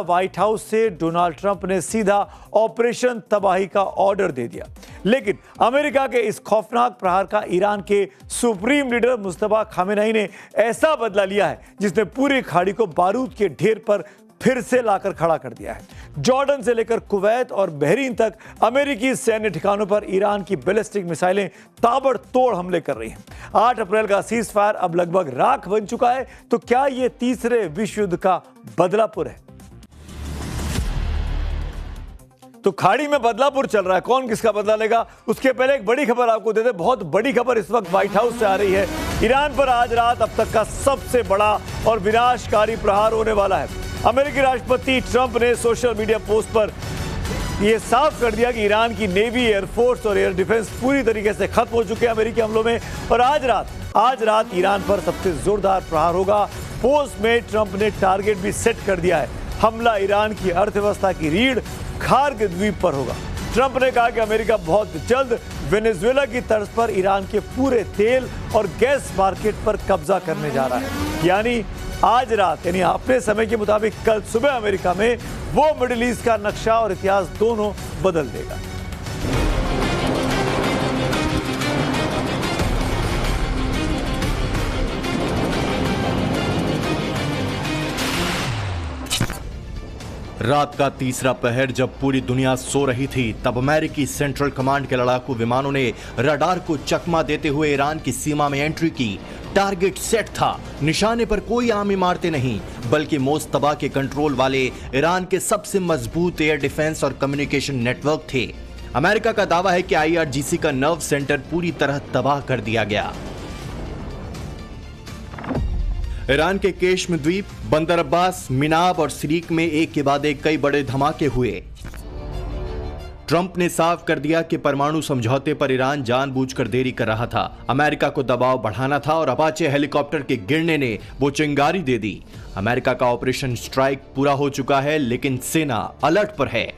White house से Donald Trump ने सीधा ऑपरेशन तबाही का ऑर्डर दे दिया। लेकिन अमेरिका के इस खौफनाक प्रहार का ईरान के सुप्रीम लीडर मुस्तफा खामेनेई ने ऐसा बदला लिया है जिसने पूरी खाड़ी को बारूद के ढेर पर फिर से लाकर खड़ा कर दिया है। जॉर्डन से लेकर कुवैत और बहरीन तक अमेरिकी सैन्य ठिकानों पर ईरान की बैलिस्टिक मिसाइलें ताबड़तोड़ हमले कर रही हैं। 8 अप्रैल का सीज फायर अब लगभग राख बन चुका है। तो क्या यह तीसरे विश्व युद्ध का बदलापुर है? तो खाड़ी में बदलापुर चल रहा है, कौन किसका बदला लेगा? उसके पहले एक बड़ी खबर आपको दे दे। बहुत बड़ी खबर इस वक्त व्हाइट हाउस से आ रही है। ईरान पर आज रात अब तक का सबसे बड़ा और विनाशकारी प्रहार होने वाला है। अमेरिकी राष्ट्रपति ट्रंप ने सोशल मीडिया पोस्ट पर यह साफ कर दिया कि ईरान की नेवी, एयरफोर्स और एयर डिफेंस पूरी तरीके से खत्म हो चुके हैं अमेरिकी हमलों में। और आज रात ईरान पर सबसे जोरदार प्रहार होगा। पोस्ट में ट्रंप ने टारगेट भी सेट कर दिया है। हमला ईरान की अर्थव्यवस्था की रीढ़ खार्ग द्वीप पर होगा। ट्रंप ने कहा कि अमेरिका बहुत जल्द वेनेजुएला की तर्ज पर ईरान के पूरे तेल और गैस मार्केट पर कब्जा करने जा रहा है। यानी आज रात, यानी अपने समय के मुताबिक कल सुबह अमेरिका में वो मिडिल ईस्ट का नक्शा और इतिहास दोनों बदल देगा। रात का तीसरा पहर जब पूरी दुनिया सो रही थी, तब अमेरिकी सेंट्रल कमांड के लड़ाकू विमानों ने रडार को चकमा देते हुए ईरान की सीमा में एंट्री की। टारगेट सेट था, निशाने पर कोई आम इमारतें नहीं, बल्कि मोस्तबा के कंट्रोल वाले ईरान के सबसे मजबूत एयर डिफेंस और कम्युनिकेशन नेटवर्क थे। अमेरिका का दावा है कि IRGC का नर्व सेंटर पूरी तरह तबाह कर दिया गया। ईरान के केश्म द्वीप, बंदर अब्बास, मिनाब और सिरीक में एक के बाद एक कई बड़े धमाके हुए। ट्रंप ने साफ कर दिया कि परमाणु समझौते पर ईरान जानबूझकर देरी कर रहा था। अमेरिका को दबाव बढ़ाना था और अपाचे हेलीकॉप्टर के गिरने ने वो चिंगारी दे दी। अमेरिका का ऑपरेशन स्ट्राइक पूरा हो चुका है, लेकिन सेना अलर्ट पर है।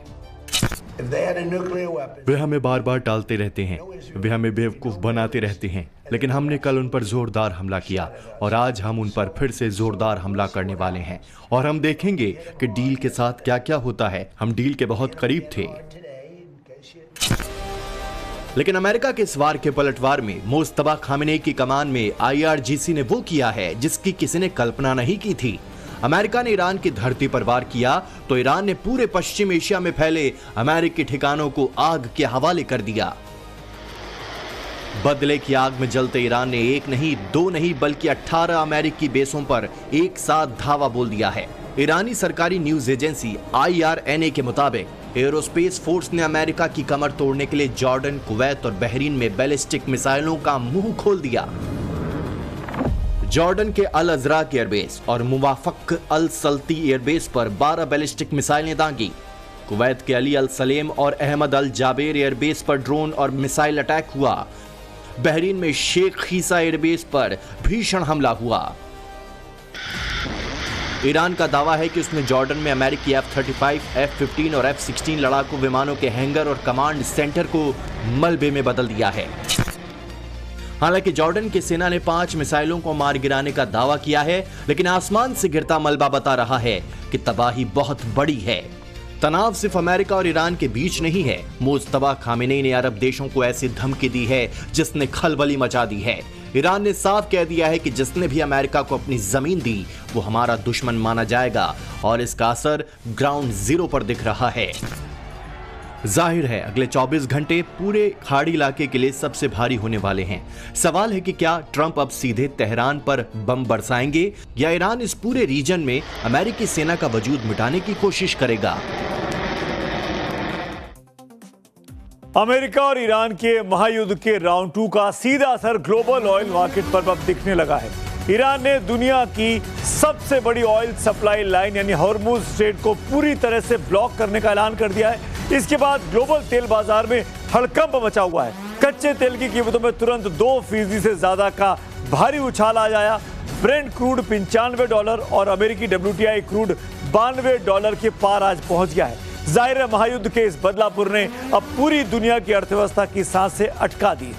वे हमें बार बार टालते रहते हैं, वे हमें बेवकूफ बनाते रहते हैं, लेकिन हमने कल उन पर जोरदार हमला किया और आज हम उन पर फिर से जोरदार हमला करने वाले हैं। और हम देखेंगे कि डील के साथ क्या क्या होता है। हम डील के बहुत करीब थे। लेकिन अमेरिका के इस वार के पलटवार में मुस्तफा खामेनेई की कमान में IRGC ने वो किया है जिसकी किसी ने कल्पना नहीं की थी। अमेरिका ने ईरान की धरती पर वार किया तो ईरान ने पूरे पश्चिम एशिया में फैले अमेरिकी ठिकानों को आग के हवाले कर दिया। बदले की आग में जलते ईरान ने एक नहीं, दो नहीं, बल्कि 18 अमेरिकी बेसों पर एक साथ धावा बोल दिया है। ईरानी सरकारी न्यूज एजेंसी IRNA के मुताबिक एयरोस्पेस फोर्स ने अमेरिका की कमर तोड़ने के लिए जॉर्डन, कुवैत और बहरीन में बैलिस्टिक मिसाइलों का मुंह खोल दिया। जॉर्डन के अल अजराक एयरबेस और मुवाफक अल सल्ती एयरबेस पर 12 बैलिस्टिक मिसाइलें दागी। कुवैत के अली अल सलेम और अहमद अल जाबेर एयरबेस पर ड्रोन और मिसाइल अटैक हुआ। बहरीन में शेख खीसा एयरबेस पर भीषण हमला हुआ। ईरान का दावा है कि उसने जॉर्डन में अमेरिकी F-35, F-15 और F-16 लड़ाकू विमानों के हैंगर और कमांड सेंटर को मलबे में बदल दिया है। हालांकि जॉर्डन की सेना ने 5 मिसाइलों को मार गिराने का दावा किया है, लेकिन आसमान से गिरता मलबा बता रहा है कि तबाही बहुत बड़ी है। तनाव सिर्फ अमेरिका और ईरान के बीच नहीं है। मुस्तफा खामेनेई ने अरब देशों को ऐसी धमकी दी है जिसने खलबली मचा दी है। ईरान ने साफ कह दिया है कि जिसने भी अमेरिका को अपनी जमीन दी वो हमारा दुश्मन माना जाएगा और इसका असर ग्राउंड जीरो पर दिख रहा है। जाहिर है अगले 24 घंटे पूरे खाड़ी इलाके के लिए सबसे भारी होने वाले हैं। सवाल है कि क्या ट्रंप अब सीधे तेहरान पर बम बरसाएंगे या ईरान इस पूरे रीजन में अमेरिकी सेना का वजूद मिटाने की कोशिश करेगा। अमेरिका और ईरान के महायुद्ध के राउंड 2 का सीधा असर ग्लोबल ऑयल मार्केट पर अब दिखने लगा है। ईरान ने दुनिया की सबसे बड़ी ऑयल सप्लाई लाइन यानी हॉर्मुज स्ट्रेट को पूरी तरह से ब्लॉक करने का ऐलान कर दिया है। इसके बाद ग्लोबल तेल बाजार में हड़कंप मचा हुआ है। कच्चे तेल की कीमतों में तुरंत 2% से ज्यादा का भारी उछाल आ जाया। ब्रेंट क्रूड $95 और अमेरिकी WTI क्रूड $92 के पार आज पहुंच गया है। जाहिर है महायुद्ध के इस बदलापुर ने अब पूरी दुनिया की अर्थव्यवस्था की सांसें अटका दी।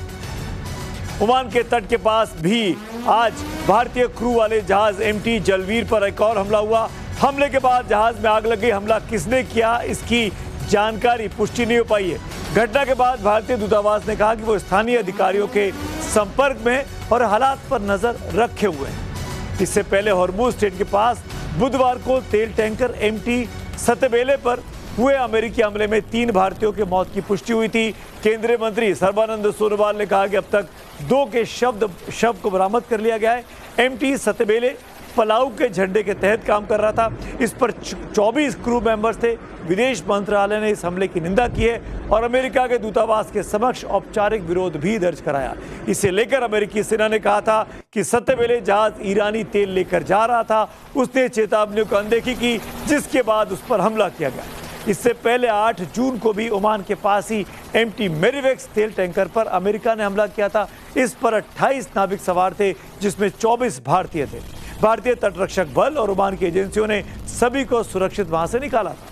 ओमान के तट के पास भी आज भारतीय क्रू वाले जहाज MT जलवीर पर एक और हमला हुआ। हमले के बाद जहाज में आग लग गई। हमला किसने किया, इसकी जानकारी पुष्टि नहीं हो पाई है। घटना के बाद भारतीय दूतावास ने कहा कि वो स्थानीय अधिकारियों के संपर्क में और हालात पर नजर रखे हुए हैं। इससे पहले हॉर्मुज स्ट्रेट के पास बुधवार को तेल टैंकर MT सतबेले पर हुए अमेरिकी हमले में 3 भारतीयों की मौत की पुष्टि हुई थी। केंद्रीय मंत्री सर्बानंद सोनोवाल ने कहा कि अब तक 2 के शव को बरामद कर लिया गया है। MT सतबेले पलाऊ के झंडे के तहत काम कर रहा था। इस पर 24 क्रू मेंबर्स थे। विदेश मंत्रालय ने इस हमले की निंदा की है और अमेरिका के दूतावास के समक्ष औपचारिक विरोध भी दर्ज कराया। इसे लेकर अमेरिकी सेना ने कहा था कि सतबेले जहाज ईरानी तेल लेकर जा रहा था। उसने चेतावनियों की अनदेखी की, जिसके बाद उस पर हमला किया गया। इससे पहले 8 जून को भी ओमान के पास ही MT मेरिवेक्स तेल टैंकर पर अमेरिका ने हमला किया था। इस पर 28 नाविक सवार थे, जिसमें 24 भारतीय थे। भारतीय तटरक्षक बल और ओमान की एजेंसियों ने सभी को सुरक्षित वहां से निकाला था।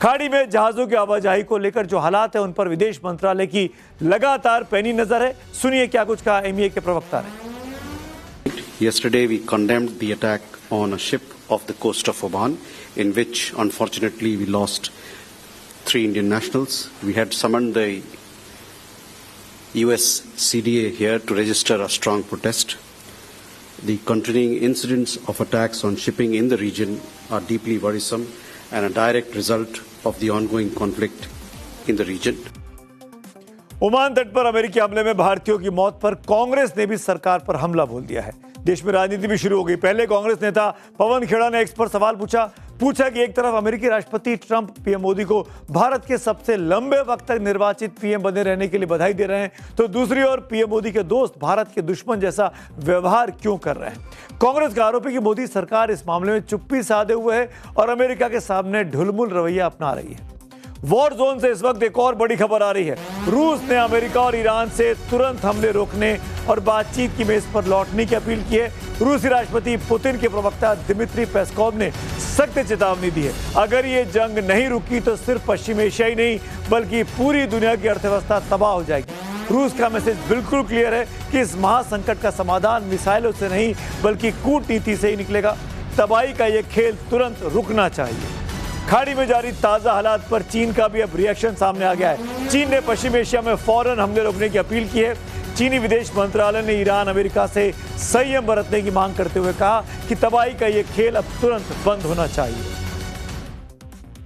खाड़ी में जहाजों की आवाजाही को लेकर जो हालात है, उन पर विदेश मंत्रालय की लगातार पैनी नजर है। सुनिए क्या कुछ कहा MEA के प्रवक्ता ने। Yesterday we condemned the attack on a ship off the coast of Oman, in which unfortunately we lost 3 Indian nationals. We had summoned the US CDA here to register a strong protest. The continuing incidents of attacks on shipping in the region are deeply worrisome and a direct result of the ongoing conflict in the region. Oman तट पर अमेरिकी हमले में भारतीयों की मौत पर कांग्रेस ने भी सरकार पर हमला बोल दिया है। देश में राजनीति भी शुरू हो गई। पहले कांग्रेस नेता पवन खेड़ा ने एक्स पर सवाल पूछा कि एक तरफ अमेरिकी राष्ट्रपति ट्रंप PM मोदी को भारत के सबसे लंबे वक्त तक निर्वाचित PM बने रहने के लिए बधाई दे रहे हैं, तो दूसरी ओर PM मोदी के दोस्त भारत के दुश्मन जैसा व्यवहार क्यों कर रहे हैं। कांग्रेस का आरोप है कि मोदी सरकार इस मामले में चुप्पी साधे हुए है और अमेरिका के सामने ढुलमुल रवैया अपना रही है। वॉर जोन से इस वक्त एक और बड़ी खबर आ रही है। रूस ने अमेरिका और ईरान से तुरंत हमले रोकने और बातचीत की मेज पर लौटने की अपील की है। रूसी राष्ट्रपति पुतिन के प्रवक्ता दिमित्री पेस्कोव ने सख्त चेतावनी दी है। अगर ये जंग नहीं रुकी तो सिर्फ पश्चिम एशिया ही नहीं बल्कि पूरी दुनिया की अर्थव्यवस्था तबाह हो जाएगी। रूस का मैसेज बिल्कुल क्लियर है कि इस महासंकट का समाधान मिसाइलों से नहीं बल्कि कूटनीति से ही निकलेगा। तबाही का ये खेल तुरंत रुकना चाहिए। खाड़ी में जारी ताजा हालात पर चीन का भी अब रिएक्शन सामने आ गया है। चीन ने पश्चिम एशिया में फौरन हमले रोकने की अपील की है। चीनी विदेश मंत्रालय ने ईरान अमेरिका से संयम बरतने की मांग करते हुए कहा कि तबाही का यह खेल अब तुरंत बंद होना चाहिए।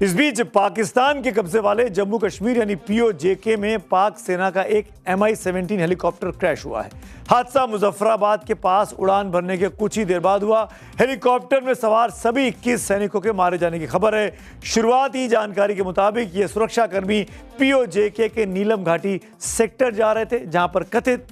इस बीच पाकिस्तान के कब्जे वाले जम्मू कश्मीर यानी POJK में पाक सेना का एक MI-17 हेलीकॉप्टर क्रैश हुआ है। हादसा मुजफ्फराबाद के पास उड़ान भरने के कुछ ही देर बाद हुआ। हेलीकॉप्टर में सवार सभी 21 सैनिकों के मारे जाने की खबर है। शुरुआती जानकारी के मुताबिक ये सुरक्षाकर्मी POJK के नीलम घाटी सेक्टर जा रहे थे, जहां पर कथित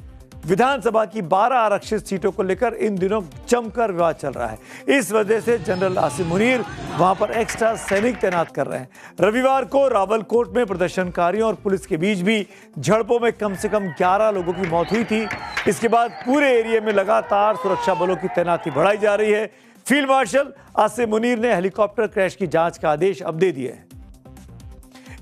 विधानसभा की 12 आरक्षित सीटों को लेकर इन दिनों जमकर विवाद चल रहा है। इस वजह से जनरल आसिम मुनीर वहां पर एक्स्ट्रा सैनिक तैनात कर रहे हैं। रविवार को रावलकोट में प्रदर्शनकारियों और पुलिस के बीच भी झड़पों में कम से कम 11 लोगों की मौत हुई थी। इसके बाद पूरे एरिया में लगातार सुरक्षा बलों की तैनाती बढ़ाई जा रही है। फील्ड मार्शल आसिम मुनीर ने हेलीकॉप्टर क्रैश की जांच का आदेश अब दे दिए हैं।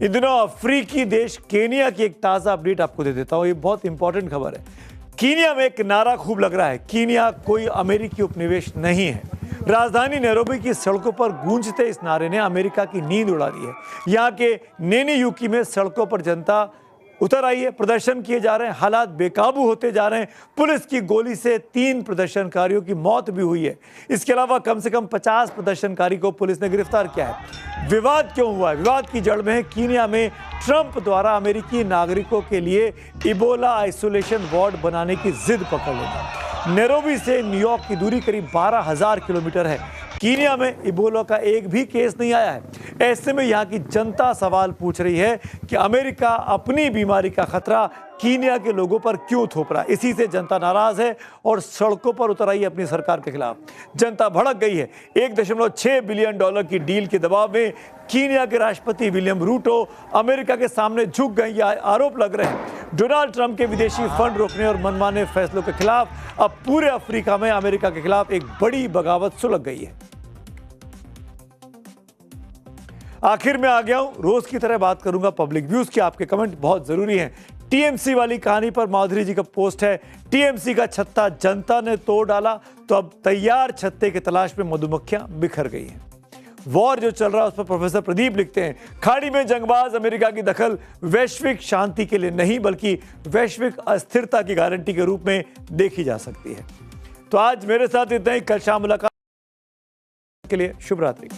इन दिनों अफ्रीकी देश केनिया की एक ताजा अपडेट आपको दे देता हूं। ये बहुत इंपॉर्टेंट खबर है। कीनिया में एक नारा खूब लग रहा है, कीनिया कोई अमेरिकी उपनिवेश नहीं है। राजधानी नैरोबी की सड़कों पर गूंजते इस नारे ने अमेरिका की नींद उड़ा दी है। यहाँ के नेनेयुकी में सड़कों पर जनता उतर आई है, प्रदर्शन किए जा रहे हैं, हालात बेकाबू होते जा रहे हैं। पुलिस की गोली से 3 प्रदर्शनकारियों की मौत भी हुई है। इसके अलावा कम से कम 50 प्रदर्शनकारी को पुलिस ने गिरफ्तार किया है। विवाद क्यों हुआ है? विवाद की जड़ में है कीनिया में ट्रंप द्वारा अमेरिकी नागरिकों के लिए इबोला आइसोलेशन वार्ड बनाने की जिद पकड़ लेना। नैरोबी से न्यूयॉर्क की दूरी करीब 12,000 किलोमीटर है। कीनिया में इबोला का एक भी केस नहीं आया है। ऐसे में यहाँ की जनता सवाल पूछ रही है कि अमेरिका अपनी बीमारी का खतरा कीनिया के लोगों पर क्यों थोप रहा है। इसी से जनता नाराज है और सड़कों पर उतर आई है अपनी सरकार के खिलाफ। जनता भड़क गई है। $1.6 बिलियन की डील के दबाव में कीनिया के राष्ट्रपति विलियम रूटो अमेरिका के सामने झुक गए। यह आरोप लग रहे हैं डोनाल्ड ट्रंप के विदेशी फंड रोकने और मनमाने फैसलों के खिलाफ अब पूरे अफ्रीका में अमेरिका के खिलाफ एक बड़ी बगावत सुलग गई है। आखिर में आ गया हूं, रोज की तरह बात करूंगा पब्लिक व्यूज की। आपके कमेंट बहुत जरूरी हैं। टीएमसी वाली कहानी पर माधुरी जी का पोस्ट है। टीएमसी का छत्ता जनता ने तोड़ डाला तो अब तैयार छत्ते की तलाश में मधुमक्खियां बिखर गई हैं। वॉर जो चल रहा है उस पर प्रोफेसर प्रदीप लिखते हैं, खाड़ी में जंगबाज अमेरिका की दखल वैश्विक शांति के लिए नहीं बल्कि वैश्विक अस्थिरता की गारंटी के रूप में देखी जा सकती है। तो आज मेरे साथ इतना ही, कल शाम मुलाकात के लिए शुभ रात्रि।